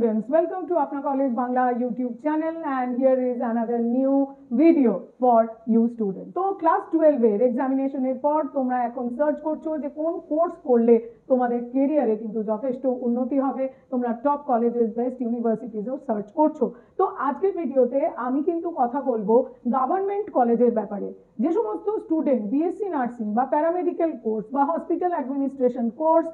students, welcome to Apna College Bangla YouTube channel, and here is another new video for you students. So class 12 এর examination এর পর তোমরা এখন search করছো যে কোন কোর্স করলে তোমাদের ক্যারিয়ারে কিন্তু যথেষ্ট উন্নতি হবে, তোমরা টপ কলেজেস বেস্ট ইউনিভার্সিটিজও সার্চ করছো। তো আজকের ভিডিওতে আমি কিন্তু কথা বলবো গভর্নমেন্ট কলেজের ব্যাপারে। যে সমস্ত স্টুডেন্ট বিএসসি নার্সিং বা প্যারামেডিক্যাল কোর্স বা হসপিটাল অ্যাডমিনিস্ট্রেশন কোর্স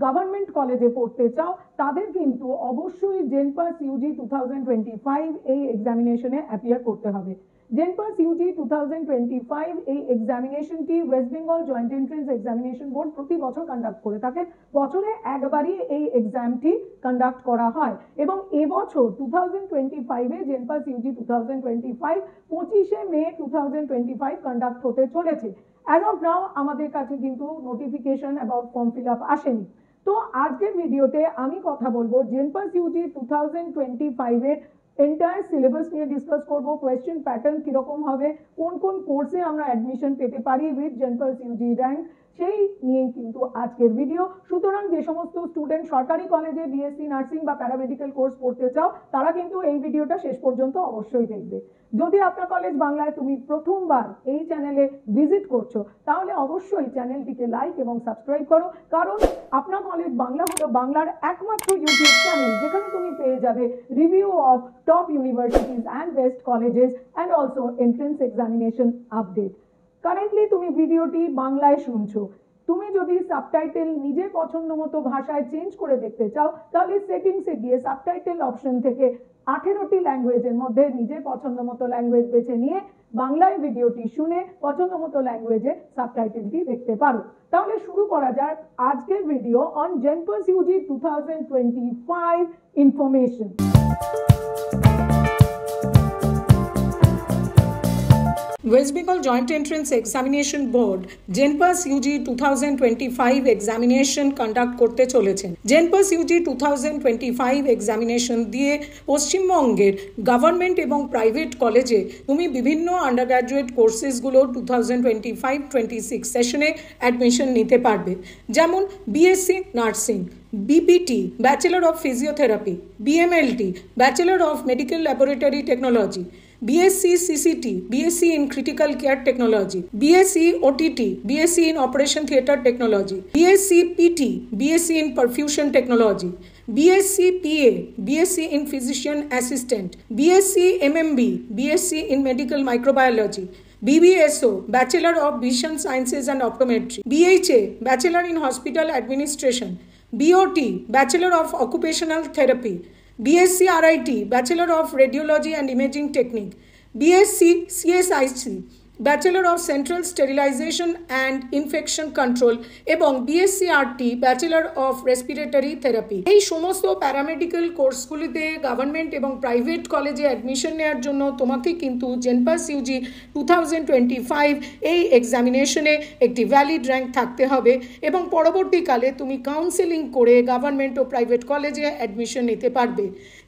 গভর্নমেন্ট কলেজে পড়তে চাও তাদের কিন্তু অবশ্যই জেনপাস ইউজি 2025 এই এক্সামিনেশনে অ্যাপিয়ার করতে হবে। জেনপাস ইউজি 2025 এই এক্সামিনেশনটি West Bengal joint entrance examination board প্রতি বছর কন্ডাক্ট করে থাকে। বছরে একবারই এই এক্সামটি কন্ডাক্ট করা হয় এবং এবছর 2025 এ জেনপাস ইউজি 2025 25শে মে 2025 কন্ডাক্ট হতে চলেছে। অ্যাজ অফ নাও আমাদের কাছে কিন্তু notification about form fill up আসেনি। তো আজকের ভিডিওতে আমি কথা বলবো জেনপাস ইউজি 2025 এর এন্টায়ার সিলেবাস নিয়ে ডিসকাস করব, কোয়েশ্চেন প্যাটার্ন কিরকম হবে, কোন কোন কোর্সে আমরা অ্যাডমিশন পেতে পারি উইথ জেনপাস ইউজি র্যাঙ্ক, সেই নিয়েই কিন্তু আজকের ভিডিও। সুতরাং যে সমস্ত স্টুডেন্ট সরকারি কলেজে বিএসসি নার্সিং বা প্যারামেডিক্যাল কোর্স পড়তে চাও তারা কিন্তু এই ভিডিওটা শেষ পর্যন্ত অবশ্যই দেখবে। যদি আপনার কলেজ বাংলায় তুমি প্রথমবার এই চ্যানেলে ভিজিট করছো তাহলে অবশ্যই চ্যানেলটিকে লাইক এবং সাবস্ক্রাইব করো, কারণ আপনার কলেজ বাংলা হলো বাংলার একমাত্র ইউটিউব চ্যানেল যেখানে তুমি পেয়ে যাবে review of top universities and best colleges and also entrance examination update. Currently তুমি ভিডিওটি বাংলায় শুনছো, তুমি যদি সাবটাইটেল নিজের পছন্দ মতো ভাষায় চেঞ্জ করে দেখতে চাও তাহলে সেটিংসে গিয়ে সাবটাইটেল অপশন থেকে 18টি ল্যাঙ্গুয়েজের মধ্যে নিজের পছন্দ মতো ল্যাঙ্গুয়েজ বেছে নিয়ে বাংলায় ভিডিওটি শুনে পছন্দ মতো ল্যাঙ্গুয়েজে সাবটাইটেলটি দেখতে পারো। তাহলে শুরু করা যাক আজকের video on JENPAS UG 2025 information. West Bengal joint entrance examination Board JENPAS UG 2025 examination conduct করতে চলেছেন। জেনপাস ইউজি 2025 এক্সামিনেশন দিয়ে পশ্চিমবঙ্গের গভর্নমেন্ট এবং প্রাইভেট কলেজে তুমি বিভিন্ন আন্ডার গ্র্যাজুয়েট কোর্সেসগুলো 2025-26 সেশনে অ্যাডমিশন নিতে পারবে, যেমন BSc nursing, BPT bachelor of physiotherapy, BMLT bachelor of medical laboratory technology, BSc CCT, BSc in Critical Care Technology, BSc OTT, BSc in Operation Theatre Technology, BSc PT, BSc in Perfusion Technology, BSc PA, BSc in Physician Assistant, BSc MMB, BSc in Medical Microbiology, BBSO, Bachelor of Vision Sciences and Optometry, BHA, Bachelor in Hospital Administration, BOT, Bachelor of Occupational Therapy, BSc RIT, Bachelor of Radiology and Imaging Technique, BSc CSIC, Bachelor of Central Sterilization and Infection Control এবং BSc RT, Bachelor of Respiratory Therapy। এই সমস্ত paramedical কোর্সগুলিতে government এবং private কলেজে admission নেওয়ার জন্য তোমাকে কিন্তু জেনপাস UG 2025 এই এক্সামিনেশনে একটি ভ্যালিড র্যাঙ্ক থাকতে হবে এবং পরবর্তীকালে তুমি কাউন্সেলিং করে গভর্নমেন্ট ও প্রাইভেট কলেজে অ্যাডমিশন নিতে পারবে।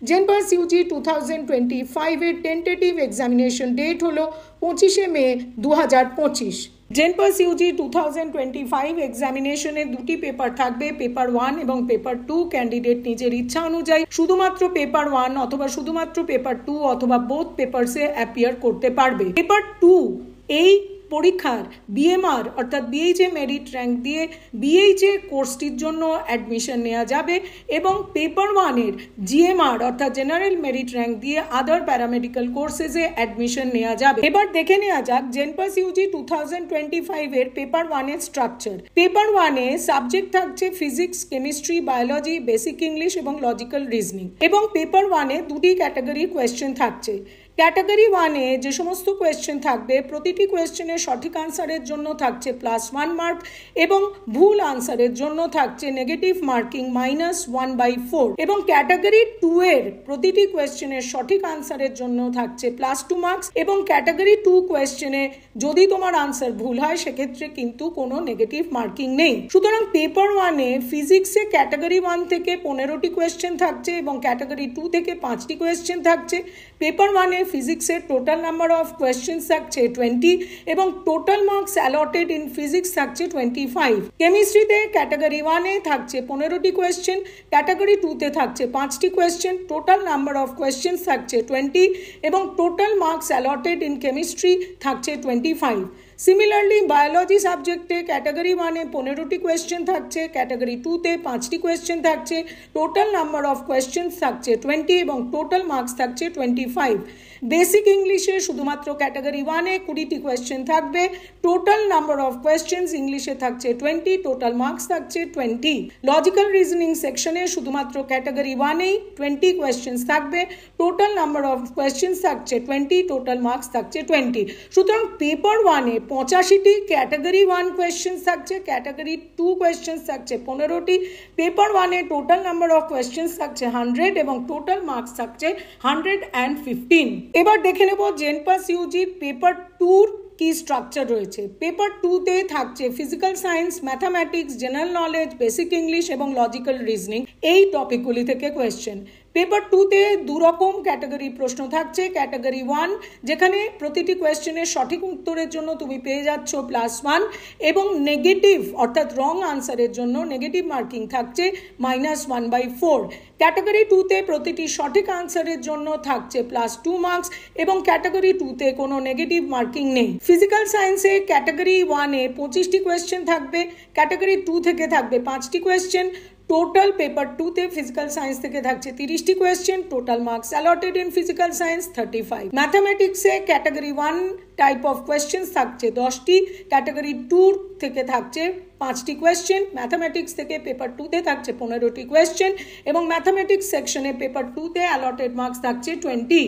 জেনপাস ইউজি 2025 এর টেন্টেটিভ এক্সামিনেশন ডেট হলো 25শে মে 2025। জেনপাস ইউজি 2025 এক্সামিনেশনে দুটি পেপার থাকবে, পেপার 1 এবং পেপার 2। ক্যান্ডিডেট নিজের ইচ্ছা অনুযায়ী শুধুমাত্র পেপার 1 অথবা শুধুমাত্র পেপার 2 অথবা বোথ পেপারসে অ্যাপিয়ার করতে পারবে। পেপার 2 এই পরীক্ষার বিএমআর অর্থাৎ বিএইচএ মেরিট র্যাঙ্ক দিয়ে বিএইচএ কোর্সটির জন্য অ্যাডমিশন নেওয়া যাবে এবং পেপার 1-এর জিএমআর অর্থাৎ জেনারেল মেরিট র্যাঙ্ক দিয়ে আদার প্যারামেডিক্যাল কোর্সেসে অ্যাডমিশন নেওয়া যাবে। এবার দেখে নেওয়া যাক জেনপাস ইউজি 2025 এর পেপার 1-এর স্ট্রাকচার। পেপার 1-এ সাবজেক্ট থাকছে physics, chemistry, biology, basic English এবং লজিক্যাল রিজনিং এবং পেপার 1-এ দুটি ক্যাটাগরি কোয়েশ্চেন থাকছে। ক্যাটাগরি 1-এ যে সমস্ত কোয়েশ্চেন থাকবে প্রতিটি কোয়েশ্চেনের সঠিক আনসারের জন্য থাকছে +1 মার্ক এবং ভুল আনসারের জন্য থাকছে নেগেটিভ মার্কিং -1/4 এবং ক্যাটাগরি 2-এর প্রতিটি কোয়েশ্চেনের সঠিক আনসারের জন্য থাকছে +2 মার্কস এবং ক্যাটাগরি 2 কোয়েশ্চেনে যদি তোমার আনসার ভুল হয় সেক্ষেত্রে কিন্তু কোনো নেগেটিভ মার্কিং নেই। সুতরাং পেপার 1-এ ফিজিক্সে ক্যাটাগরি 1 থেকে 15টি কোয়েশ্চেন থাকছে এবং ক্যাটাগরি 2 থেকে 5টি কোয়েশ্চেন থাকছে। পেপার 1-এ ফিজিক্সের টোটাল নাম্বার অফ কোয়েশ্চেন্স থাকছে 20 এবং total marks allotted in physics থাকছে 25। কেমিস্ট্রিতে ক্যাটাগরি 1-এ থাকছে 15টি কোয়েশ্চেন, ক্যাটাগরি 2-তে থাকছে 5টি question, total number of questions থাকছে 20 এবং total marks allotted in chemistry থাকছে 25। সিমিলারলি বায়োলজি সাবজেক্টে ক্যাটাগরি 1-এ 15টি কোয়েশ্চেন থাকছে, ক্যাটাগরি 2-তে 5টি কোয়েশ্চেন থাকছে, টোটাল নাম্বার অফ কোয়েশ্চেন্স থাকছে 20 এবং টোটাল মার্কস থাকছে 25। বেসিক ইংলিশে শুধুমাত্র ক্যাটাগরি 1-এ 20টি কোয়েশ্চেন থাকবে, টোটাল নাম্বার অফ কোয়েশ্চেন্স ইংলিশে থাকছে 20, টোটাল মার্কস থাকছে 20। লজিক্যাল রিজনিং সেকশনে শুধুমাত্র ক্যাটাগরি 1-এই 20 কোয়েশ্চেন্স থাকবে, টোটাল নাম্বার অফ কোয়েশ্চেন্স থাকছে 20, টোটাল মার্কস থাকছে 20। সুতরাং পেপার 1-এ 85টি ক্যাটাগরি 1 কোয়েশ্চেন্স থাকছে, ক্যাটাগরি 2 কোয়েশ্চেন্স থাকছে 15টি, পেপার 1-এ টোটাল নাম্বার অফ কোয়েশ্চেন্স থাকছে 100 এবং টোটাল মার্কস থাকছে 115। এবার দেখে নেব জেনপাস ইউজির পেপার 2-র কি স্ট্রাকচার রয়েছে। পেপার 2-তে থাকছে physical science, mathematics, general knowledge, basic English এবং লজিক্যাল রিজনিং, এই টপিকগুলি থেকে কোয়েশ্চেন। পেপার 2-তে দুরকম ক্যাটাগরি প্রশ্ন থাকছে। ক্যাটাগরি 1 যেখানে প্রতিটি কোয়েশ্চেনের সঠিক উত্তরের জন্য তুমি পেয়ে যাচ্ছ +1 এবং নেগেটিভ অর্থাৎ রং আনসারের জন্য নেগেটিভ মার্কিং থাকছে -1/4। ক্যাটাগরি 2-তে প্রতিটি সঠিক আনসারের জন্য থাকছে +2 মার্কস এবং ক্যাটাগরি 2-তে কোনো নেগেটিভ মার্কিং নেই। ফিজিক্যাল সায়েন্সে ক্যাটাগরি 1-এ 25টি কোয়েশ্চেন থাকবে, ক্যাটাগরি 2 থেকে থাকবে 5টি কোয়েশ্চেন, টোটাল পেপার 2-তে ফিজিক্যাল সায়েন্স থেকে থাকছে 30টি question, total marks allotted in physical science 35। ম্যাথামেটিক্সে ক্যাটাগরি 1 টাইপ অফ কোয়েশ্চেন্স থাকছে 10টি, ক্যাটাগরি 2 থেকে থাকছে 5টি কোয়েশ্চেন, ম্যাথামেটিক্স থেকে পেপার 2-তে থাকছে 15টি কোয়েশ্চেন এবং ম্যাথামেটিক্স সেকশনে পেপার 2-তে অ্যালটেড মার্কস থাকছে 20।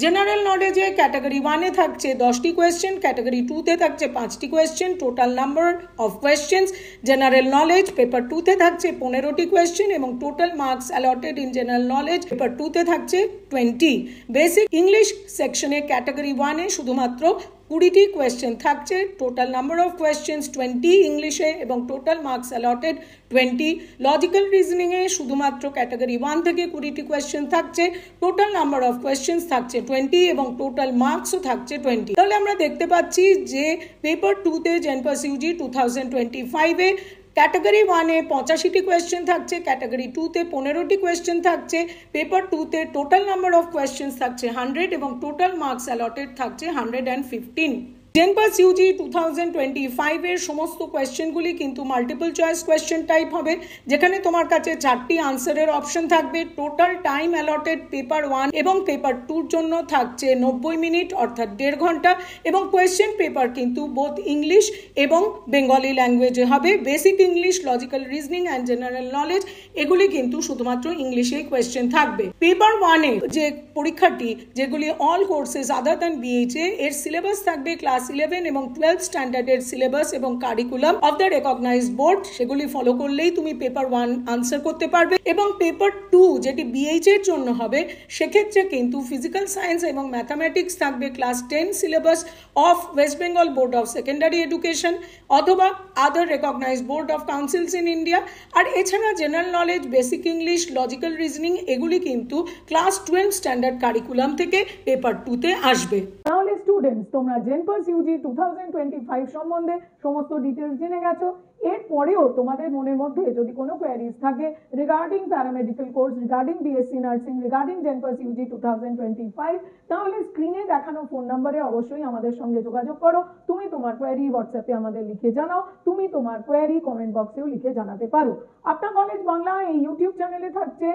জেনারেল নলেজে ক্যাটাগরি 1-এ থাকছে 10টি কোয়েশ্চেন, ক্যাটাগরি 2-তে থাকছে 5টি question, total number of questions general knowledge paper 2-তে থাকছে 15টি কোয়েশ্চেন এবং total marks allotted in general knowledge paper 2-তে থাকছে 20। বেসিক ইংলিশ সেকশনে ক্যাটাগরি 1-এ শুধুমাত্র 20টি কোয়েশ্চেন থাকছে, টোটাল নাম্বার অফ কোয়েশ্চেন্স 20 ইংলিশে এবং টোটাল মার্কস অ্যালটেড 20। লজিক্যাল রিজনিংয়ে শুধুমাত্র ক্যাটাগরি 1 থেকে 20টি কোয়েশ্চেন থাকছে, টোটাল নাম্বার অফ কোয়েশ্চেন্স থাকছে 20 এবং টোটাল মার্কসও থাকছে 20। তাহলে আমরা দেখতে পাচ্ছি যে পেপার 2-তে জেনপাস ইউজি 2025-এ ক্যাটাগরি 1-এ 85টি কোয়েশ্চেন থাকছে, ক্যাটাগরি 2-তে 15টি কোয়েশ্চেন থাকছে, পেপার 2-তে টোটাল নাম্বার অফ কোয়েশ্চেন্স থাকছে 100 এবং টোটাল মার্কস অ্যালটেড থাকছে 115। জেনপাস ইউজি 2025-এর সমস্ত কোয়েশ্চেনগুলি কিন্তু মাল্টিপল চয়েস কোয়েশ্চেন টাইপ হবে, যেখানে তোমার কাছে 4টি আনসারের অপশন থাকবে। টোটাল টাইম অ্যালটেড পেপার 1 এবং পেপার 2-র জন্য থাকছে 90 মিনিট অর্থাৎ 1.5 ঘন্টা এবং কোয়েশ্চেন পেপার কিন্তু বোথ ইংলিশ এবং বেঙ্গলি ল্যাঙ্গুয়েজে হবে। Basic English, logical reasoning and general knowledge এগুলি কিন্তু শুধুমাত্র ইংলিশেই কোয়েশ্চেন থাকবে। পেপার 1-এ যে পরীক্ষাটি যেগুলি all courses other than BHA এর সিলেবাস থাকবে ক্লাস 11 এবং 12 স্ট্যান্ডার্ডের সিলেবাস এবং curriculum of the recognized board, সেগুলি ফলো করলেই তুমি পেপার 1 আনসার করতে পারবে। এবং পেপার 2 যেটি বিএইচ এর জন্য হবে সেক্ষেত্রে কিন্তু ফিজিক্যাল সায়েন্স এবং ম্যাথামেটিক্স থাকবে class 10 syllabus of West Bengal Board of Secondary Education অথবা other recognised board of councils in India. আর এছাড়া general knowledge, basic English, logical reasoning এগুলি কিন্তু ক্লাস 12 স্ট্যান্ডার্ড কারিকুলাম থেকে পেপার 2-তে আসবে। তাহলে স্টুডেন্টস, তোমরা জেনপাস ইউজি 2025 সম্বন্ধে সমস্ত ডিটেলস জেনে গেছো। এরপরেও তোমাদের মনের মধ্যে যদি কোনো কোয়ারিজ থাকে regarding paramedical course, regarding BSc nursing, regarding JENPAS UG 2025, তাহলে স্ক্রিনে দেখানো ফোন নম্বরে অবশ্যই আমাদের সঙ্গে যোগাযোগ করো। তুমি তোমার কোয়ারি হোয়াটসঅ্যাপে আমাদের লিখে জানাও, তুমি তোমার কোয়ারি কমেন্ট বক্সেও লিখে জানাতে পারো। আপনার কলেজ বাংলা এই ইউটিউব চ্যানেলে থাকছে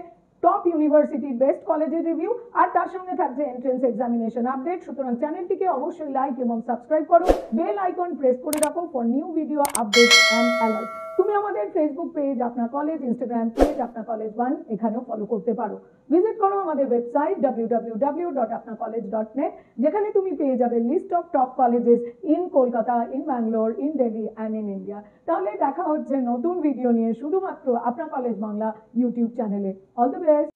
টপ ইউনিভার্সিটির বেস্ট কলেজের রিভিউ আর তার সঙ্গে থাকছে এন্ট্রেন্স এক্সামিনেশন আপডেট। সুতরাং চ্যানেলটিকে অবশ্যই লাইক এবং সাবস্ক্রাইব করো, বেল আইকন প্রেস করে রাখো for new video update and alert. তুমি আমাদের ফেসবুক পেজ আপনার কলেজ, ইনস্টাগ্রাম পেজ আপনার কলেজ 1 এখানেও ফলো করতে পারো। ভিজিট করো আমাদের ওয়েবসাইট www.apnacollege.net, যেখানে তুমি পেয়ে যাবে list of top colleges in Kolkata, in Bangalore, in Delhi and in India. তাহলে দেখা হচ্ছে নতুন ভিডিও নিয়ে শুধুমাত্র আপনার কলেজ বাংলা ইউটিউব চ্যানেলে। All the best.